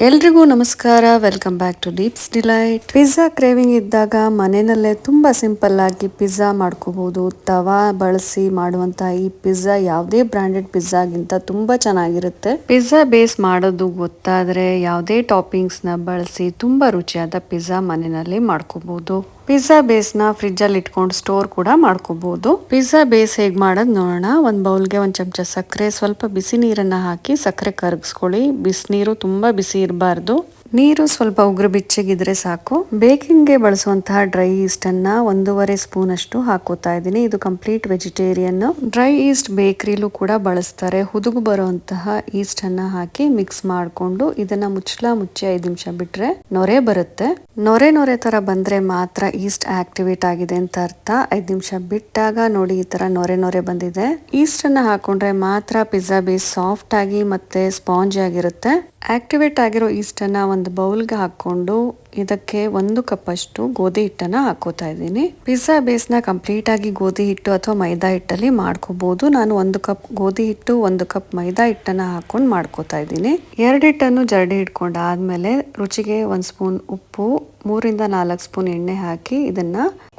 ಎಲ್ರಿಗೂ ನಮಸ್ಕಾರ. Welcome back to Deeps Delight. Pizza craving ಇದ್ದಾಗ ಮನೆಯಲ್ಲೇ ತುಂಬಾ ಸಿಂಪಲ್ ಆಗಿ ಪಿಜ್ಜಾ ಮಾಡ್ಕೋಬಹುದು. ತವಾ ಬಳಸಿ ಮಾಡುವಂತಹ ಈ ಪಿಜ್ಜಾ ಯಾವುದೇ ಬ್ರಾಂಡೆಡ್ ಪಿಜ್ಜಾಗಿಂತ ತುಂಬಾ ಚೆನ್ನಾಗಿರುತ್ತೆ. ಪಿಜ್ಜಾ ಬೇಸ್ ಮಾಡೋದು ಗೊತ್ತಾದ್ರೆ ಯಾವುದೇ ಟಾಪಿಂಗ್ಸ್ ನ ಬಳಸಿ ತುಂಬಾ ರುಚಿಯಾದ ಪಿಜ್ಜಾ ಮನೆಯಲ್ಲಿ ಮಾಡ್ಕೋಬಹುದು. ಪಿಜ್ಜಾ ಬೇಸ್ ನ ಫ್ರಿಜ್ ಅಲ್ಲಿ ಇಟ್ಕೊಂಡು ಸ್ಟೋರ್ ಕೂಡ ಮಾಡ್ಕೋಬಹುದು. ಪಿಜ್ಜಾ ಬೇಸ್ ಹೇಗ್ ಮಾಡೋದು ನೋಡೋಣ. ಒಂದ್ ಬೌಲ್ಗೆ ಒಂದ್ ಚಮಚ ಸಕ್ಕರೆ, ಸ್ವಲ್ಪ ಬಿಸಿ ನೀರನ್ನ ಹಾಕಿ ಸಕ್ಕರೆ ಕರಗಿಸ್ಕೊಳ್ಳಿ. ಬಿಸಿನೀರು ತುಂಬಾ ಬಿಸಿ ಇರಬಾರ್ದು. ನೀರು ಸ್ವಲ್ಪ ಉಗುರು ಬೆಚ್ಚಗಿದ್ರೆ ಸಾಕು. ಬೇಕಿಂಗ್ಗೆ ಬಳಸುವಂತಹ ಡ್ರೈ ಈಸ್ಟ್ ಅನ್ನ 1.5 ಸ್ಪೂನ್ ಅಷ್ಟು ಹಾಕೋತಾ ಇದ್ದೀನಿ. ಇದು ಕಂಪ್ಲೀಟ್ ವೆಜಿಟೇರಿಯನ್. ಡ್ರೈ ಈಸ್ಟ್ ಬೇಕರಿಲೂ ಕೂಡ ಬಳಸ್ತಾರೆ. ಹುದುಗು ಬರುವಂತಹ ಈಸ್ಟ್ ಅನ್ನ ಹಾಕಿ ಮಿಕ್ಸ್ ಮಾಡ್ಕೊಂಡು ಇದನ್ನ ಮುಚ್ಚಿ 5 ನಿಮಿಷ ಬಿಟ್ರೆ ನೊರೆ ಬರುತ್ತೆ. ನೊರೆ ತರ ಬಂದ್ರೆ ಮಾತ್ರ ಈಸ್ಟ್ ಆಕ್ಟಿವೇಟ್ ಆಗಿದೆ ಅಂತ ಅರ್ಥ. 5 ನಿಮಿಷ ಬಿಟ್ಟಾಗ ನೋಡಿ ಈ ತರ ನೊರೆ ಬಂದಿದೆ. ಈಸ್ಟ್ ಅನ್ನ ಹಾಕೊಂಡ್ರೆ ಮಾತ್ರ ಪಿಜ್ಜಾ ಬೇಸ್ ಸಾಫ್ಟ್ ಆಗಿ ಮತ್ತೆ ಸ್ಪಾಂಜ್ ಆಗಿರುತ್ತೆ. ಆಕ್ಟಿವೇಟ್ ಆಗಿರೋ ಈಸ್ಟ್ ಅನ್ನ ಒಂದು ಬೌಲ್ಗೆ ಹಾಕೊಂಡು ಇದಕ್ಕೆ 1 ಕಪ್ ಅಷ್ಟು ಗೋಧಿ ಹಿಟ್ಟನ್ನ ಹಾಕೋತಾ ಇದ್ದೀನಿ. ಪಿಜ್ಜಾ ಬೇಸ್ ನ ಕಂಪ್ಲೀಟ್ ಆಗಿ ಗೋಧಿ ಹಿಟ್ಟು ಅಥವಾ ಮೈದಾ ಹಿಟ್ಟಲ್ಲಿ ಮಾಡ್ಕೋಬಹುದು. ನಾನು 1 ಕಪ್ ಗೋಧಿ ಹಿಟ್ಟು 1 ಕಪ್ ಮೈದಾ ಹಿಟ್ಟನ್ನ ಹಾಕೊಂಡು ಮಾಡ್ಕೋತಾ ಇದ್ದೀನಿ. 2 ಹಿಟ್ಟನ್ನು ಜರಡಿ ಇಟ್ಕೊಂಡಾದ್ಮೇಲೆ ರುಚಿಗೆ 1 ಸ್ಪೂನ್ ಉಪ್ಪು, 3-4 ಸ್ಪೂನ್ ಎಣ್ಣೆ ಹಾಕಿ ಇದನ್ನ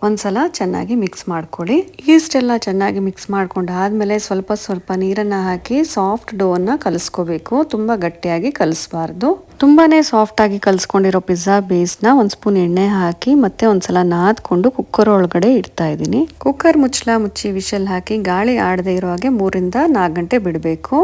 ಒಂದ್ಸಲ ಚೆನ್ನಾಗಿ ಮಿಕ್ಸ್ ಮಾಡ್ಕೊಳ್ಳಿ. ಈಸ್ಟ್ ಎಲ್ಲ ಚೆನ್ನಾಗಿ ಮಿಕ್ಸ್ ಮಾಡ್ಕೊಂಡಾದ್ಮೇಲೆ ಸ್ವಲ್ಪ ನೀರನ್ನ ಹಾಕಿ ಸಾಫ್ಟ್ ಡೋ ಅನ್ನ ಕಲಿಸ್ಕೋಬೇಕು. ತುಂಬಾ ಗಟ್ಟಿಯಾಗಿ ಕಲಿಸಬಾರ್ದು. ತುಂಬಾನೇ ಸಾಫ್ಟ್ ಆಗಿ ಕಲ್ಸ್ಕೊಂಡಿರೋ ಪಿಜ್ಜಾ ಬೇಸ್ ನ 1 ಸ್ಪೂನ್ ಎಣ್ಣೆ ಹಾಕಿ ಮತ್ತೆ ಒಂದ್ಸಲ ನಾದ್ಕೊಂಡು ಕುಕ್ಕರ್ ಒಳಗಡೆ ಇಡ್ತಾ ಇದ್ದೀನಿ. ಕುಕ್ಕರ್ ಮುಚ್ಚಿ ವಿಷಲ್ ಹಾಕಿ ಗಾಳಿ ಆಡದೆ ಇರೋ ಹಾಗೆ 3-4 ಗಂಟೆ ಬಿಡಬೇಕು.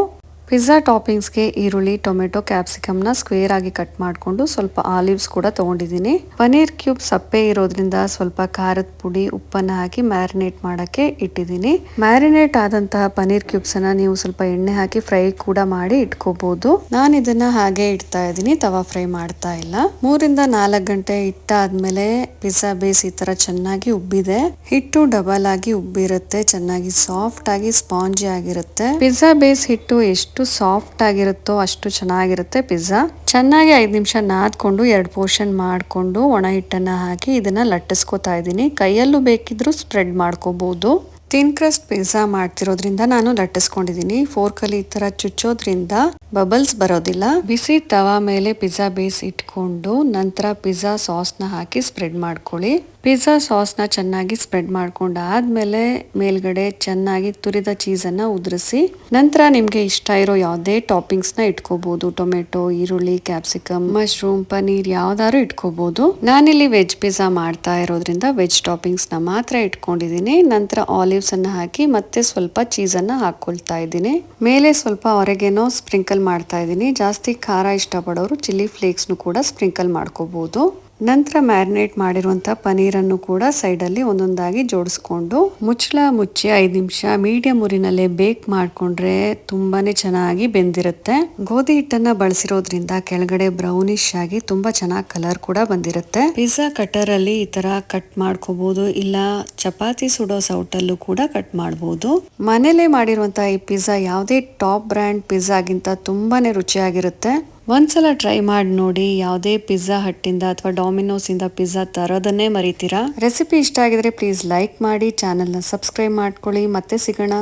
ಪಿಜ್ಜಾ ಟಾಪಿಂಗ್ಸ್ಗೆ ಈರುಳ್ಳಿ, ಟೊಮೆಟೊ, ಕ್ಯಾಪ್ಸಿಕಮ್ ನ ಸ್ಕ್ವೇರ್ ಆಗಿ ಕಟ್ ಮಾಡ್ಕೊಂಡು ಸ್ವಲ್ಪ ಆಲಿವ್ಸ್ ಕೂಡ ತಗೊಂಡಿದ್ದೀನಿ. ಪನೀರ್ ಕ್ಯೂಬ್ ಸಪ್ಪೆ ಇರೋದ್ರಿಂದ ಸ್ವಲ್ಪ ಖಾರದ ಪುಡಿ, ಉಪ್ಪನ್ನ ಹಾಕಿ ಮ್ಯಾರಿನೇಟ್ ಮಾಡಕ್ಕೆ ಇಟ್ಟಿದ್ದೀನಿ. ಮ್ಯಾರಿನೇಟ್ ಆದಂತಹ ಪನೀರ್ ಕ್ಯೂಬ್ಸ್ ಅನ್ನ ನೀವು ಸ್ವಲ್ಪ ಎಣ್ಣೆ ಹಾಕಿ ಫ್ರೈ ಕೂಡ ಮಾಡಿ ಇಟ್ಕೋಬಹುದು. ನಾನು ಇದನ್ನ ಹಾಗೆ ಇಡ್ತಾ ಇದ್ದೀನಿ, ತವಾ ಫ್ರೈ ಮಾಡ್ತಾ ಇಲ್ಲ. 3-4 ಗಂಟೆ ಇಟ್ಟಾದ್ಮೇಲೆ ಪಿಜ್ಜಾ ಬೇಸ್ ಈ ತರ ಚೆನ್ನಾಗಿ ಉಬ್ಬಿದೆ. ಹಿಟ್ಟು ಡಬಲ್ ಆಗಿ ಉಬ್ಬಿರುತ್ತೆ, ಚೆನ್ನಾಗಿ ಸಾಫ್ಟ್ ಆಗಿ ಸ್ಪಾಂಜಿ ಆಗಿರುತ್ತೆ. ಪಿಜ್ಜಾ ಬೇಸ್ ಹಿಟ್ಟು ಎಷ್ಟು ಸಾಫ್ಟ್ ಆಗಿರುತ್ತೋ ಅಷ್ಟು ಚೆನ್ನಾಗಿರುತ್ತೆ ಪಿಜ್ಜಾ. ಚೆನ್ನಾಗಿ 5 ನಿಮಿಷ ನಾದ್ಕೊಂಡು 2 ಪೋರ್ಷನ್ ಮಾಡ್ಕೊಂಡು ಒಣ ಹಿಟ್ಟನ್ನ ಹಾಕಿ ಇದನ್ನ ಲಟ್ಟಿಸ್ಕೊತಾ ಇದ್ದೀನಿ. ಕೈಯಲ್ಲೂ ಬೇಕಿದ್ರು ಸ್ಪ್ರೆಡ್ ಮಾಡ್ಕೋಬಹುದು. ಥಿನ್ ಕ್ರಸ್ಟ್ ಪಿಜ್ಜಾ ಮಾಡ್ತಿರೋದ್ರಿಂದ ನಾನು ಲಟ್ಟಿಸ್ಕೊಂಡಿದ್ದೀನಿ. ಫೋರ್ಕಲ್ಲಿ ಈ ತರ ಚುಚ್ಚೋದ್ರಿಂದ ಬಬಲ್ಸ್ ಬರೋದಿಲ್ಲ. ಬಿಸಿ ತವಾ ಮೇಲೆ ಪಿಜ್ಜಾ ಬೇಸ್ ಇಟ್ಕೊಂಡು ನಂತರ ಪಿಜ್ಜಾ ಸಾಸ್ ನ ಹಾಕಿ ಸ್ಪ್ರೆಡ್ ಮಾಡ್ಕೊಳ್ಳಿ. ಪಿಜ್ಜಾ ಸಾಸ್ ನ ಚೆನ್ನಾಗಿ ಸ್ಪ್ರೆಡ್ ಮಾಡ್ಕೊಂಡಾದ್ಮೇಲೆ ಮೇಲ್ಗಡೆ ಚೆನ್ನಾಗಿ ತುರಿದ ಚೀಸ್ ಅನ್ನ ಉದುರಿಸಿ ನಂತರ ನಿಮ್ಗೆ ಇಷ್ಟ ಇರೋ ಯಾವುದೇ ಟಾಪಿಂಗ್ಸ್ ನ ಇಟ್ಕೋಬಹುದು. ಟೊಮೆಟೊ, ಈರುಳ್ಳಿ, ಕ್ಯಾಪ್ಸಿಕಮ್, ಮಶ್ರೂಮ್, ಪನೀರ್ ಯಾವ್ದಾದ್ರು ಇಟ್ಕೋಬಹುದು. ನಾನಿಲ್ಲಿ ವೆಜ್ ಪಿಜ್ಜಾ ಮಾಡ್ತಾ ಇರೋದ್ರಿಂದ ವೆಜ್ ಟಾಪಿಂಗ್ಸ್ ನ ಮಾತ್ರ ಇಟ್ಕೊಂಡಿದ್ದೀನಿ. ನಂತರ ಆಲಿವ್ಸ್ ಅನ್ನ ಹಾಕಿ ಮತ್ತೆ ಸ್ವಲ್ಪ ಚೀಸ್ ಅನ್ನ ಹಾಕೊಳ್ತಾ ಇದ್ದೀನಿ. ಮೇಲೆ ಸ್ವಲ್ಪ ಆರೆಗೇನೋ ಸ್ಪ್ರಿಂಕಲ್ ಮಾಡ್ತಾ ಇದ್ದೀನಿ. ಜಾಸ್ತಿ ಖಾರ ಇಷ್ಟಪಡೋರು ಚಿಲ್ಲಿ ಫ್ಲೇಕ್ಸ್ ನು ಕೂಡ ಸ್ಪ್ರಿಂಕಲ್ ಮಾಡ್ಕೋಬಹುದು. ನಂತರ ಮ್ಯಾರಿನೇಟ್ ಮಾಡಿರುವಂತ ಪನೀರನ್ನು ಕೂಡ ಸೈಡ್ ಅಲ್ಲಿ ಒಂದೊಂದಾಗಿ ಜೋಡಿಸ್ಕೊಂಡು ಮುಚ್ಚಿ 5 ನಿಮಿಷ ಮೀಡಿಯಂ ಉರಿನಲ್ಲೇ ಬೇಕ್ ಮಾಡ್ಕೊಂಡ್ರೆ ತುಂಬಾನೇ ಚೆನ್ನಾಗಿ ಬೆಂದಿರುತ್ತೆ. ಗೋಧಿ ಹಿಟ್ಟನ್ನ ಬಳಸಿರೋದ್ರಿಂದ ಕೆಳಗಡೆ ಬ್ರೌನಿಶ್ ಆಗಿ ತುಂಬಾ ಚೆನ್ನಾಗಿ ಕಲರ್ ಕೂಡ ಬಂದಿರುತ್ತೆ. ಪಿಜ್ಜಾ ಕಟರ್ ಅಲ್ಲಿ ಈ ತರ ಕಟ್ ಮಾಡ್ಕೋಬಹುದು, ಇಲ್ಲ ಚಪಾತಿ ಸುಡೋ ಸೌಟಲ್ಲೂ ಕೂಡ ಕಟ್ ಮಾಡಬಹುದು. ಮನೇಲೆ ಮಾಡಿರುವಂತಹ ಈ ಪಿಜ್ಜಾ ಯಾವುದೇ ಟಾಪ್ ಬ್ರ್ಯಾಂಡ್ ಪಿಜ್ಜಾಗಿಂತ ತುಂಬಾನೇ ರುಚಿಯಾಗಿರುತ್ತೆ. ಒಂದ್ಸಲ ಟ್ರೈ ಮಾಡಿ ನೋಡಿ. ಯಾವುದೇ ಪಿಜ್ಜಾ ಹಟ್ಟಿಂದ ಅಥವಾ ಡಾಮಿನೋಸ್ ಇಂದ ಪಿಜ್ಜಾ ತರೋದನ್ನೇ ಮರಿತೀರಾ. ರೆಸಿಪಿ ಇಷ್ಟ ಆಗಿದ್ರೆ ಪ್ಲೀಸ್ ಲೈಕ್ ಮಾಡಿ, ಚಾನೆಲ್ ನ ಸಬ್ಸ್ಕ್ರೈಬ್ ಮಾಡ್ಕೊಳ್ಳಿ. ಮತ್ತೆ ಸಿಗೋಣ.